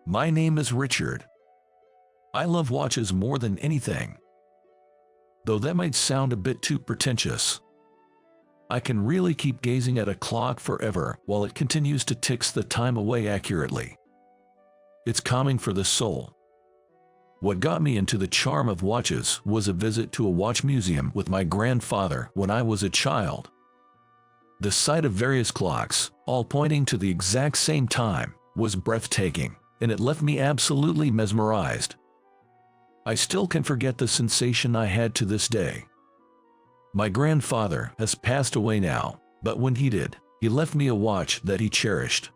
My name is Richard. I love watches more than anything. Though that might sound a bit too pretentious. I can really keep gazing at a clock forever while it continues to tick the time away accurately. It's calming for the soul. What got me into the charm of watches was a visit to a watch museum with my grandfather when I was a child. The sight of various clocks, all pointing to the exact same time, was breathtaking, and it left me absolutely mesmerized. I still can forget the sensation I had to this day. My grandfather has passed away now, but when he did, he left me a watch that he cherished.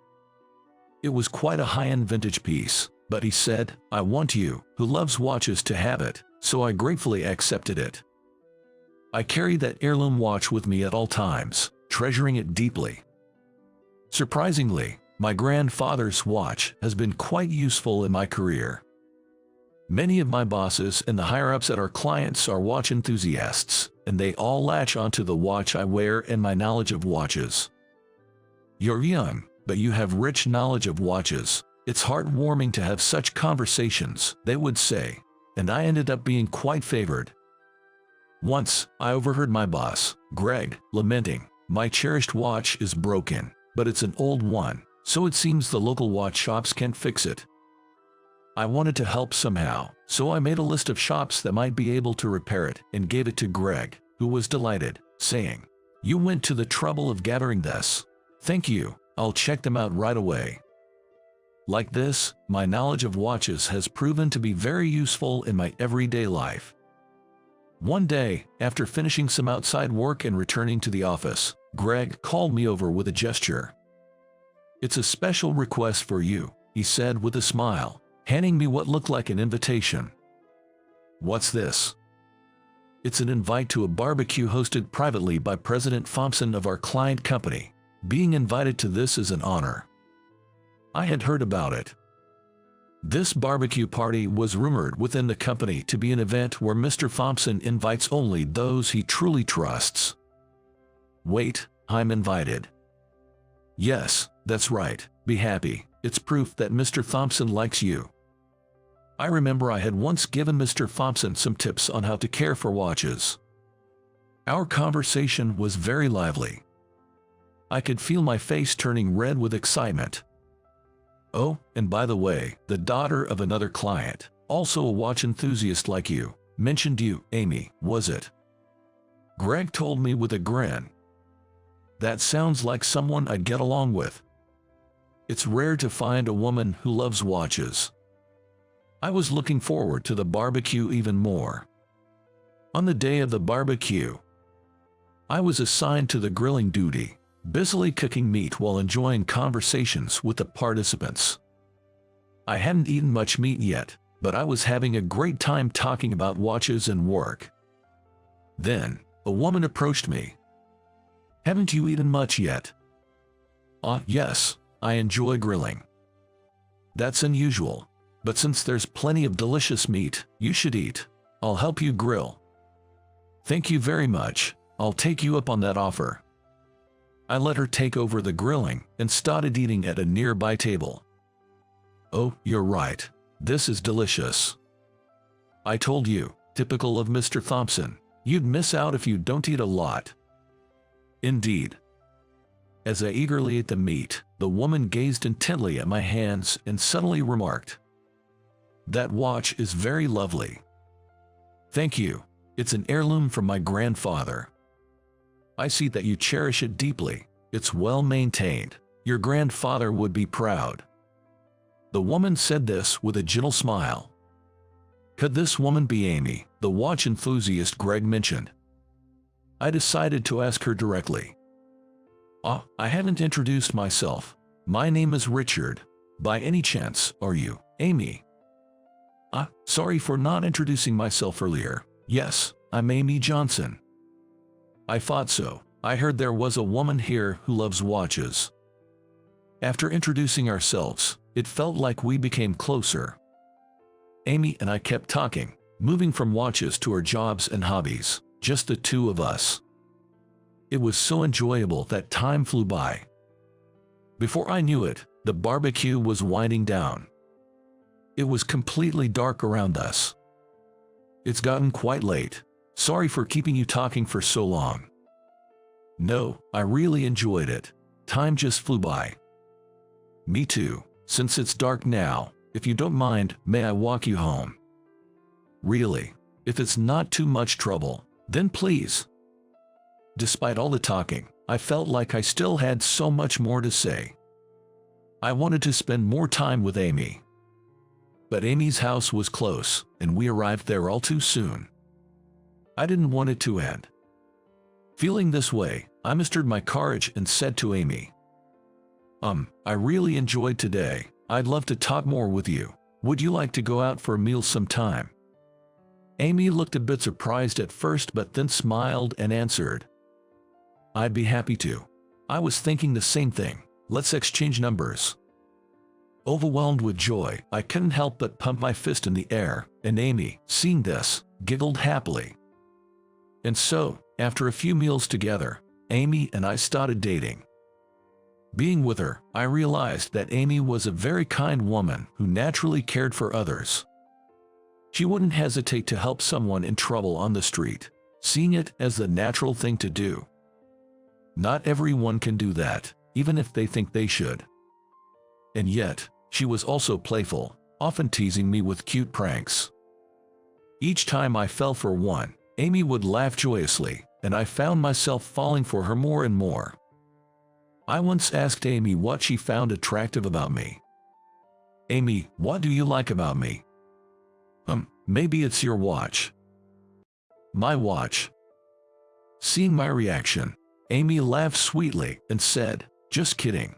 It was quite a high-end vintage piece, but he said, "I want you, who loves watches, to have it," so I gratefully accepted it. I carry that heirloom watch with me at all times, treasuring it deeply. Surprisingly, my grandfather's watch has been quite useful in my career. Many of my bosses and the higher-ups at our clients are watch enthusiasts, and they all latch onto the watch I wear and my knowledge of watches. "You're young, but you have rich knowledge of watches. It's heartwarming to have such conversations," they would say, and I ended up being quite favored. Once, I overheard my boss, Greg, lamenting, "My cherished watch is broken, but it's an old one, so it seems the local watch shops can't fix it." I wanted to help somehow, so I made a list of shops that might be able to repair it and gave it to Greg, who was delighted, saying, "You went to the trouble of gathering this. Thank you, I'll check them out right away." Like this, my knowledge of watches has proven to be very useful in my everyday life. One day, after finishing some outside work and returning to the office, Greg called me over with a gesture. "It's a special request for you," he said with a smile, handing me what looked like an invitation. "What's this?" "It's an invite to a barbecue hosted privately by President Thompson of our client company. Being invited to this is an honor." I had heard about it. This barbecue party was rumored within the company to be an event where Mr. Thompson invites only those he truly trusts. "Wait, I'm invited." "Yes, that's right, be happy. It's proof that Mr. Thompson likes you." I remember I had once given Mr. Thompson some tips on how to care for watches. Our conversation was very lively. I could feel my face turning red with excitement. "Oh, and by the way, the daughter of another client, also a watch enthusiast like you, mentioned you, Amy, was it?" Greg told me with a grin. "That sounds like someone I'd get along with." It's rare to find a woman who loves watches. I was looking forward to the barbecue even more. On the day of the barbecue, I was assigned to the grilling duty, busily cooking meat while enjoying conversations with the participants. I hadn't eaten much meat yet, but I was having a great time talking about watches and work. Then, a woman approached me. "Haven't you eaten much yet?" Yes, I enjoy grilling." "That's unusual, but since there's plenty of delicious meat, you should eat. I'll help you grill." "Thank you very much, I'll take you up on that offer." I let her take over the grilling and started eating at a nearby table. "Oh, you're right. This is delicious. I told you, typical of Mr. Thompson, you'd miss out if you don't eat a lot." Indeed. As I eagerly ate the meat, the woman gazed intently at my hands and suddenly remarked, "That watch is very lovely." "Thank you. It's an heirloom from my grandfather. I see that you cherish it deeply. It's well maintained. Your grandfather would be proud." The woman said this with a gentle smile. Could this woman be Amy, the watch enthusiast Greg mentioned? I decided to ask her directly. I haven't introduced myself. My name is Richard. By any chance, are you Amy?" Sorry for not introducing myself earlier. Yes, I'm Amy Johnson." "I thought so. I heard there was a woman here who loves watches." After introducing ourselves, it felt like we became closer. Amy and I kept talking, moving from watches to our jobs and hobbies, just the two of us. It was so enjoyable that time flew by. Before I knew it, the barbecue was winding down. It was completely dark around us. It's gotten quite late. Sorry for keeping you talking for so long. No, I really enjoyed it. Time just flew by. Me too. Since it's dark now, if you don't mind, may I walk you home? Really? If it's not too much trouble, then please. Despite all the talking, I felt like I still had so much more to say. I wanted to spend more time with Amy. But Amy's house was close, and we arrived there all too soon. I didn't want it to end. Feeling this way, I mustered my courage and said to Amy, I really enjoyed today. I'd love to talk more with you. Would you like to go out for a meal sometime? Amy looked a bit surprised at first but then smiled and answered, I'd be happy to. I was thinking the same thing. Let's exchange numbers. Overwhelmed with joy, I couldn't help but pump my fist in the air, and Amy, seeing this, giggled happily. And so, after a few meals together, Amy and I started dating. Being with her, I realized that Amy was a very kind woman who naturally cared for others. She wouldn't hesitate to help someone in trouble on the street, seeing it as the natural thing to do. Not everyone can do that, even if they think they should. And yet, she was also playful, often teasing me with cute pranks. Each time I fell for one, Amy would laugh joyously, and I found myself falling for her more and more. I once asked Amy what she found attractive about me. Amy, what do you like about me? Maybe it's your watch. My watch. Seeing my reaction, Amy laughed sweetly and said, just kidding.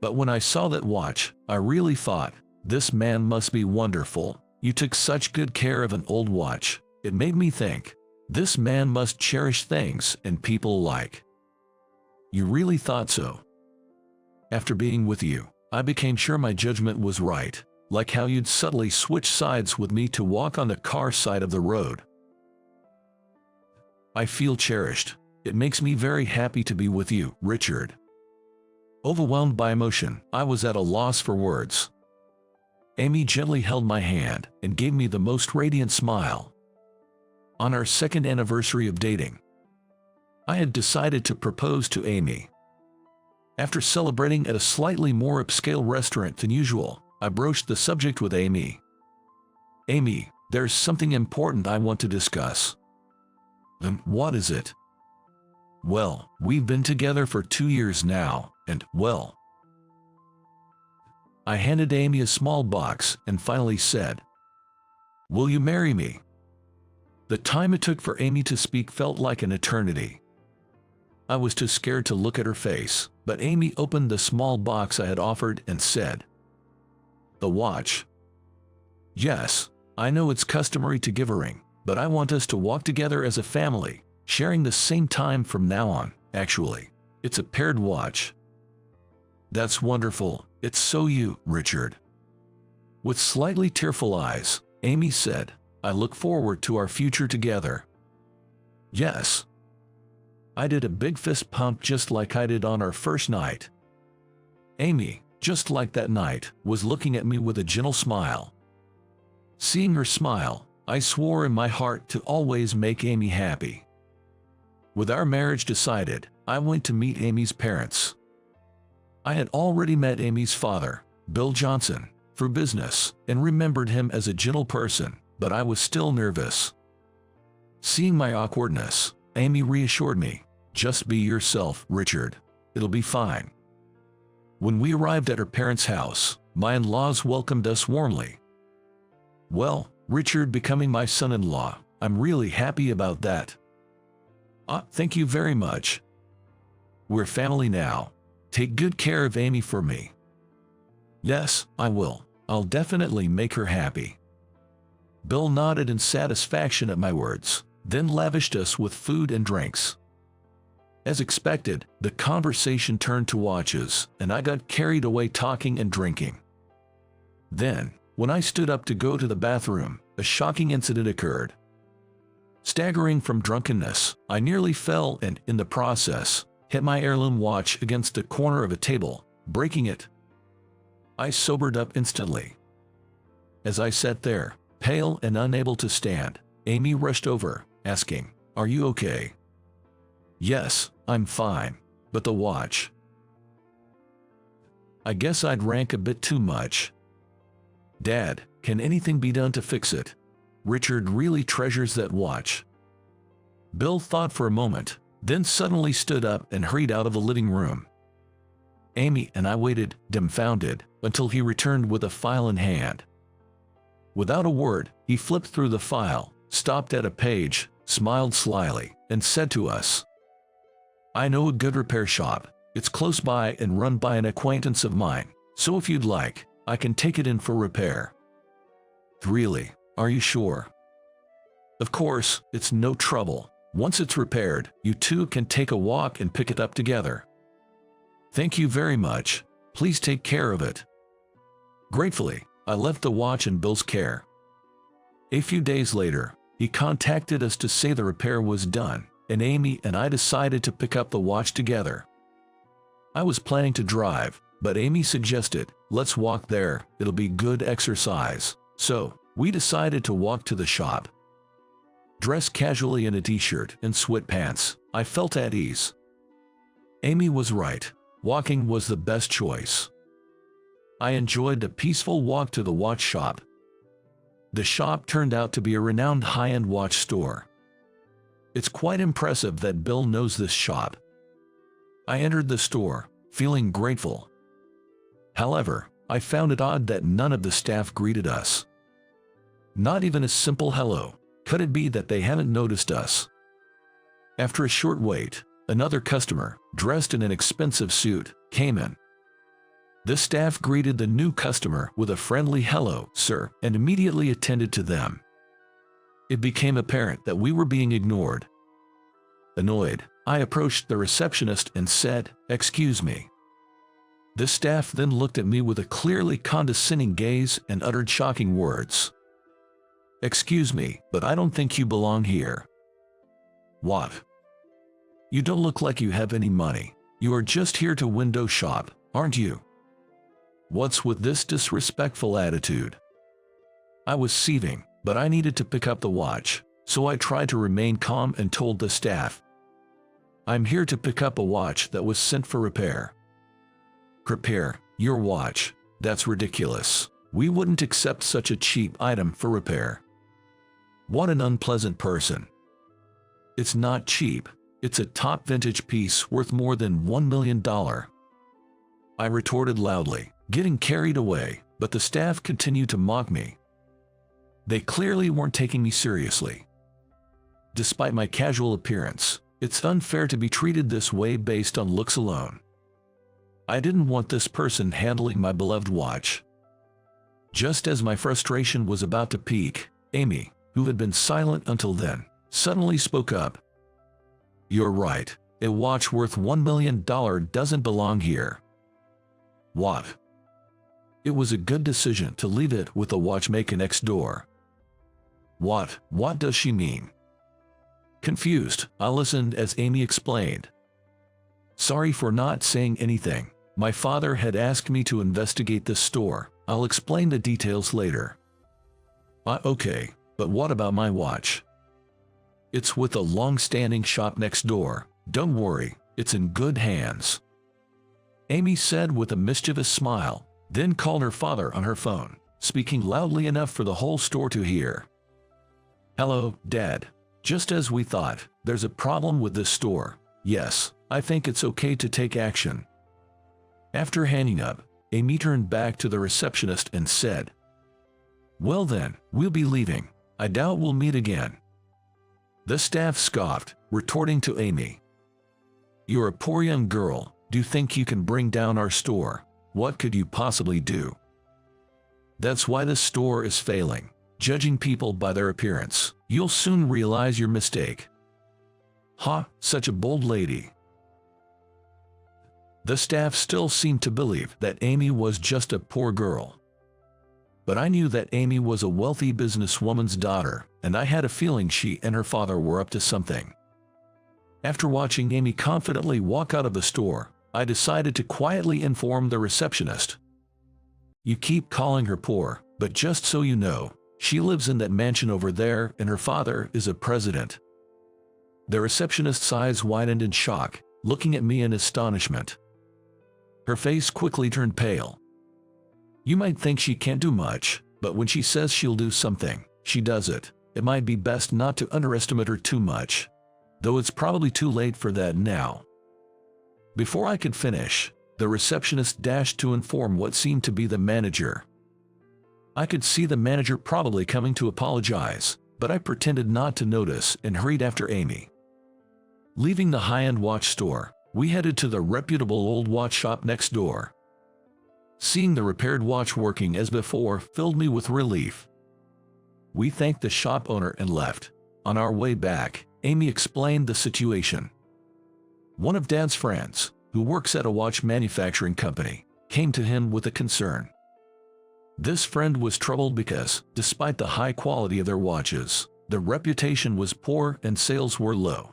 But when I saw that watch, I really thought, this man must be wonderful. You took such good care of an old watch. It made me think, this man must cherish things and people alike. You really thought so? After being with you, I became sure my judgment was right, like how you'd subtly switch sides with me to walk on the car side of the road. I feel cherished. It makes me very happy to be with you, Richard. Overwhelmed by emotion, I was at a loss for words. Amy gently held my hand and gave me the most radiant smile. On our second anniversary of dating, I had decided to propose to Amy. After celebrating at a slightly more upscale restaurant than usual, I broached the subject with Amy. Amy, there's something important I want to discuss. What is it? Well, we've been together for 2 years now, and, well. I handed Amy a small box and finally said, will you marry me? The time it took for Amy to speak felt like an eternity. I was too scared to look at her face, but Amy opened the small box I had offered and said, the watch. Yes, I know it's customary to give a ring, but I want us to walk together as a family, sharing the same time from now on. Actually, it's a paired watch. That's wonderful. It's so you, Richard. With slightly tearful eyes, Amy said, I look forward to our future together. Yes. I did a big fist pump just like I did on our first night. Amy, just like that night, was looking at me with a gentle smile. Seeing her smile, I swore in my heart to always make Amy happy. With our marriage decided, I went to meet Amy's parents. I had already met Amy's father, Bill Johnson, through business, and remembered him as a gentle person, but I was still nervous. Seeing my awkwardness, Amy reassured me, just be yourself, Richard. It'll be fine. When we arrived at her parents' house, my in-laws welcomed us warmly. Well, Richard becoming my son-in-law, I'm really happy about that. Thank you very much. We're family now. Take good care of Amy for me. Yes, I will. I'll definitely make her happy. Bill nodded in satisfaction at my words, then lavished us with food and drinks. As expected, the conversation turned to watches, and I got carried away talking and drinking. Then, when I stood up to go to the bathroom, a shocking incident occurred. Staggering from drunkenness, I nearly fell and, in the process, hit my heirloom watch against the corner of a table, breaking it. I sobered up instantly. As I sat there, pale and unable to stand, Amy rushed over, asking, "Are you okay?" "Yes, I'm fine. But the watch. I guess I'd rank a bit too much." "Dad, can anything be done to fix it? Richard really treasures that watch." Bill thought for a moment, then suddenly stood up and hurried out of the living room. Amy and I waited, dumbfounded, until he returned with a file in hand. Without a word, he flipped through the file, stopped at a page, smiled slyly, and said to us, "I know a good repair shop. It's close by and run by an acquaintance of mine, so if you'd like, I can take it in for repair." "Really? Are you sure?" "Of course, it's no trouble. Once it's repaired, you two can take a walk and pick it up together." "Thank you very much. Please take care of it." Gratefully, I left the watch in Bill's care. A few days later, he contacted us to say the repair was done, and Amy and I decided to pick up the watch together. I was planning to drive, but Amy suggested, "Let's walk there, it'll be good exercise." So, we decided to walk to the shop. Dressed casually in a t-shirt and sweatpants, I felt at ease. Amy was right. Walking was the best choice. I enjoyed the peaceful walk to the watch shop. The shop turned out to be a renowned high-end watch store. It's quite impressive that Bill knows this shop. I entered the store, feeling grateful. However, I found it odd that none of the staff greeted us. Not even a simple hello. Could it be that they hadn't noticed us? After a short wait, another customer, dressed in an expensive suit, came in. The staff greeted the new customer with a friendly "Hello, sir," and immediately attended to them. It became apparent that we were being ignored. Annoyed, I approached the receptionist and said, "Excuse me." The staff then looked at me with a clearly condescending gaze and uttered shocking words. "Excuse me, but I don't think you belong here." "What? You don't look like you have any money. You are just here to window shop, aren't you?" What's with this disrespectful attitude? I was seething, but I needed to pick up the watch, so I tried to remain calm and told the staff, "I'm here to pick up a watch that was sent for repair." "Repair your watch? That's ridiculous. We wouldn't accept such a cheap item for repair." What an unpleasant person. "It's not cheap. It's a top vintage piece worth more than $1 million. I retorted loudly, getting carried away, but the staff continued to mock me. They clearly weren't taking me seriously. Despite my casual appearance, it's unfair to be treated this way based on looks alone. I didn't want this person handling my beloved watch. Just as my frustration was about to peak, Amy, who had been silent until then, suddenly spoke up. "You're right. A watch worth $1 million doesn't belong here." "What?" "It was a good decision to leave it with the watchmaker next door." What does she mean?" Confused, I listened as Amy explained. "Sorry for not saying anything. My father had asked me to investigate this store. I'll explain the details later." Okay, but what about my watch?" "It's with a long-standing shop next door. Don't worry, it's in good hands," Amy said with a mischievous smile, then called her father on her phone, speaking loudly enough for the whole store to hear. "Hello, Dad. Just as we thought, there's a problem with this store. Yes, I think it's okay to take action." After hanging up, Amy turned back to the receptionist and said, "Well then, we'll be leaving. I doubt we'll meet again." The staff scoffed, retorting to Amy, "You're a poor young girl. Do you think you can bring down our store? What could you possibly do?" "That's why this store is failing. Judging people by their appearance, you'll soon realize your mistake." "Ha, such a bold lady." The staff still seemed to believe that Amy was just a poor girl. But I knew that Amy was a wealthy businesswoman's daughter, and I had a feeling she and her father were up to something. After watching Amy confidently walk out of the store, I decided to quietly inform the receptionist. "You keep calling her poor, But just so you know, she lives in that mansion over there and her father is a president." The receptionist's eyes widened in shock, looking at me in astonishment. Her face quickly turned pale. "You might think she can't do much, but when she says she'll do something, she does it. It might be best not to underestimate her too much. Though it's probably too late for that now." Before I could finish, the receptionist dashed to inform what seemed to be the manager. I could see the manager probably coming to apologize, but I pretended not to notice and hurried after Amy. Leaving the high-end watch store, we headed to the reputable old watch shop next door. Seeing the repaired watch working as before filled me with relief. We thanked the shop owner and left. On our way back, Amy explained the situation. One of Dad's friends, who works at a watch manufacturing company, came to him with a concern. This friend was troubled because, despite the high quality of their watches, their reputation was poor and sales were low.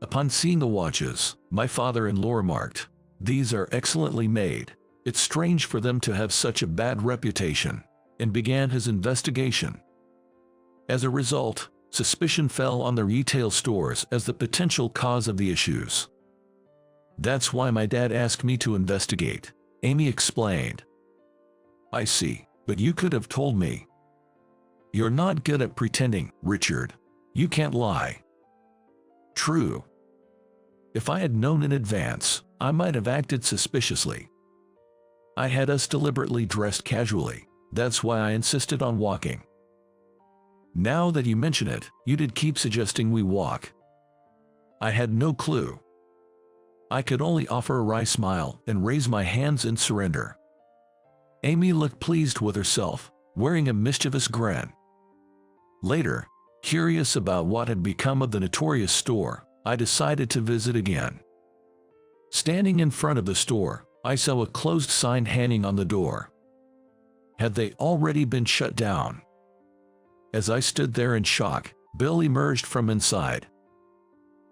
Upon seeing the watches, my father-in-law remarked, "These are excellently made. It's strange for them to have such a bad reputation," and began his investigation. As a result, suspicion fell on the retail stores as the potential cause of the issues. "That's why my dad asked me to investigate," Amy explained. "I see, but you could have told me." "You're not good at pretending, Richard. You can't lie." "True. If I had known in advance, I might have acted suspiciously. I had us deliberately dressed casually. That's why I insisted on walking." "Now that you mention it, you did keep suggesting we walk." I had no clue. I could only offer a wry smile and raise my hands in surrender. Amy looked pleased with herself, wearing a mischievous grin. Later, curious about what had become of the notorious store, I decided to visit again. Standing in front of the store, I saw a closed sign hanging on the door. Had they already been shut down? As I stood there in shock, Bill emerged from inside.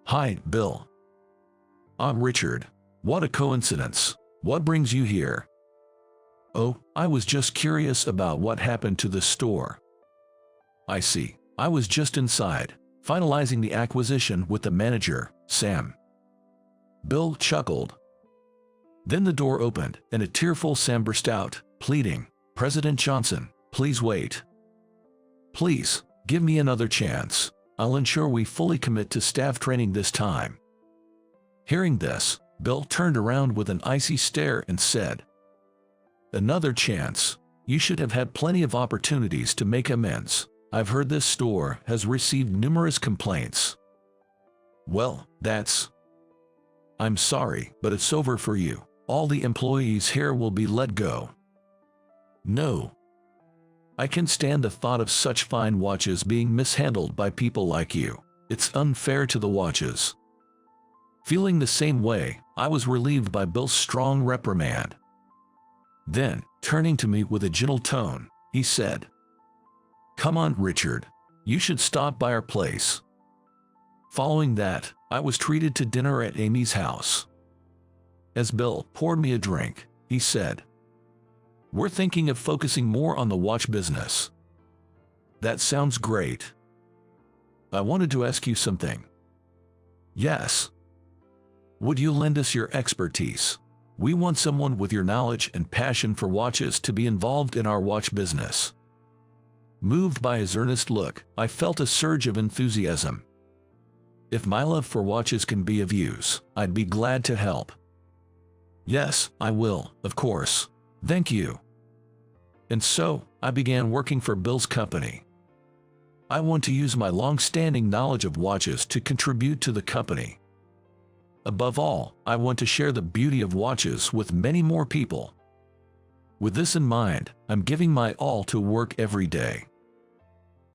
"Hi, Bill." "I'm Richard. What a coincidence. What brings you here?" "Oh, I was just curious about what happened to the store." "I see. I was just inside, finalizing the acquisition with the manager, Sam." Bill chuckled. Then the door opened, and a tearful Sam burst out, pleading, "President Johnson, please wait. Please, give me another chance. I'll ensure we fully commit to staff training this time." Hearing this, Bill turned around with an icy stare and said, "Another chance? You should have had plenty of opportunities to make amends. I've heard this store has received numerous complaints." "Well, I'm sorry, but it's over for you. All the employees here will be let go." "No. I can stand the thought of such fine watches being mishandled by people like you. It's unfair to the watches." Feeling the same way, I was relieved by Bill's strong reprimand. Then, turning to me with a gentle tone, he said, "Come on, Richard. You should stop by our place." Following that, I was treated to dinner at Amy's house. As Bill poured me a drink, he said, "We're thinking of focusing more on the watch business." "That sounds great. I wanted to ask you something." "Yes." "Would you lend us your expertise? We want someone with your knowledge and passion for watches to be involved in our watch business." Moved by his earnest look, I felt a surge of enthusiasm. If my love for watches can be of use, I'd be glad to help. "Yes, I will, of course. Thank you." And so, I began working for Bill's company. I want to use my long-standing knowledge of watches to contribute to the company. Above all, I want to share the beauty of watches with many more people. With this in mind, I'm giving my all to work every day.